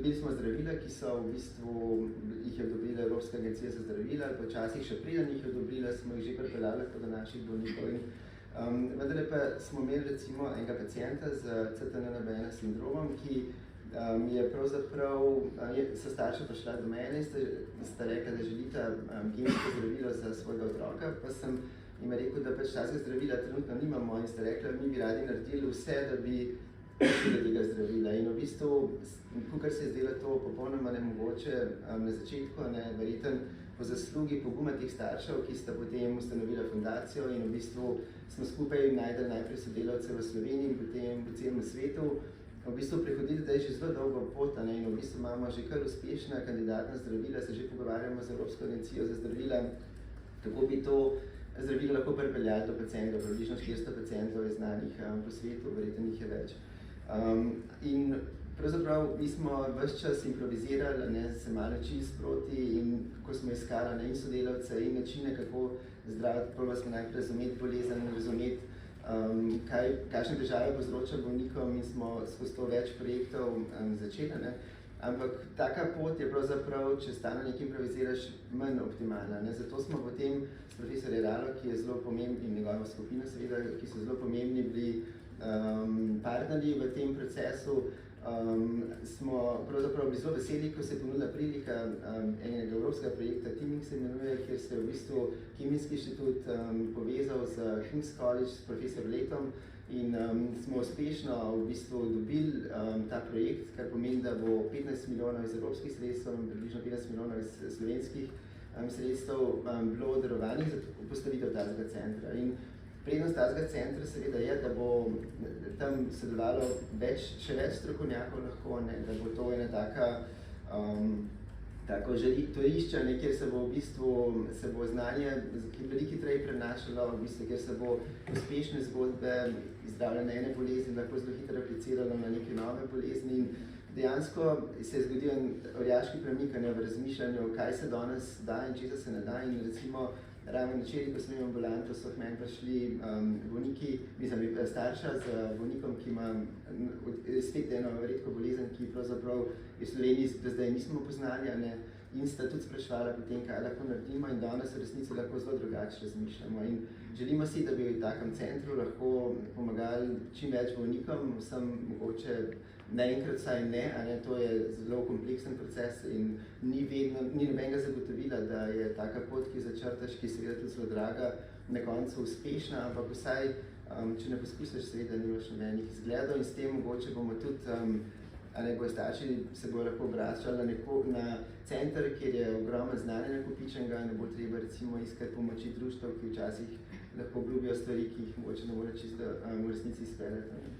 dobili smo zdravila, ki so v bistvu jih je odobrila Evropska agencija za zdravila, ali počasih še preden jih je odobrila, smo jih že pripeljali do naših bolnikov. Vendar pa smo imeli recimo enega pacienta z CTNNB1 sindromom, ki je pravzaprav, so starša prišla do mene in sta rekla, da želita kemijsko zdravilo za svojega otroka, pa sem jim rekel, da pač takega zdravila trenutno nimamo in sta rekla, mi bi radi naredili vse, da bi prišli do tega zdravila. In v bistvu, kakor se je zdelo to popolnoma nemogoče na začetku, verjetno po zaslugi poguma teh staršev, ki sta potem ustanovila fundacijo in v bistvu smo skupaj najdeli najprej sodelavce v Sloveniji in potem po celem svetu, v bistvu prehodili zdaj že zelo dolgo pot in v bistvu imamo že kar uspešna kandidatna zdravila, se že pogovarjamo z Evropsko agencijo za zdravila, kako bi to zdravilo lahko pripeljali do pacientov, približno 400 pacientov je znanih po svetu, verjetno jih je več. In pravzaprav mi smo ves čas improvizirali, se malo čili sproti in kako smo iskali in sodelavce in načine, kako zdraviti, probali smo najprej razumeti bolezen, razumeti, kakšne težave povzroča bolnikom in smo skozi to več projektov začeli. Ampak taka pot je pravzaprav, če stalno nekaj improviziraš, manj optimalna. Zato smo potem s profesorjem Ralo, ki je zelo pomembni, in njegovo skupino seveda, ki so zelo pomembni bili partnerji v tem procesu, smo pravzaprav bili zelo veseli, ko se je ponudila prilika enega evropskega projekta, Teaming se imenuje, kjer se je v bistvu Kemijski inštitut povezal z King's College, s profesorjem Letom in smo uspešno v bistvu dobili ta projekt, kar pomeni, da bo 15 milijonov iz evropskih sredstev in približno 50 milijonov iz slovenskih sredstev bilo darovanih za postavitev takega centra. In prednost takega centra seveda je, da bo tam sodelovalo še več strokovnjakov lahko, da bo to ena tako torišče, kjer se bo v bistvu znanje veliko hitreje prenašalo, kjer se bo uspešne zgodbe zdravljenja ene bolezni lahko zelo hitro apliciralo na neke nove bolezni. In dejansko se je zgodil orjaški premik v razmišljanju, kaj se danes da in česa se ne da. In recimo ravno včeraj, ko smo imeli ambulanto, so k meni prišli bolniki, starša z bolnikom, ki ima spet eno redko bolezen, ki pravzaprav v Sloveniji do zdaj nismo poznali, in sta tudi spraševala potem, kaj lahko naredimo in danes v resnici lahko zelo drugače razmišljamo. In želimo si, da bi v takem centru lahko pomagali čim več bolnikom, vsem mogoče naenkrat vsaj ne, to je zelo kompleksen proces in ni nobenega zagotovila, da je taka pot, ki začrtaš, ki je seveda tudi zelo draga, na koncu uspešna, ampak vsaj, če ne poskusiš, seveda nimaš nobenih izgledov in s tem mogoče bomo tudi starši se bodo lahko obračali na center, kjer je ogromno znanja nakopičenega, ne bo treba recimo iskati pomoči društev, ki včasih lahko obljubijo stvari, ki jih mogoče ne more čisto v resnici izpeljati.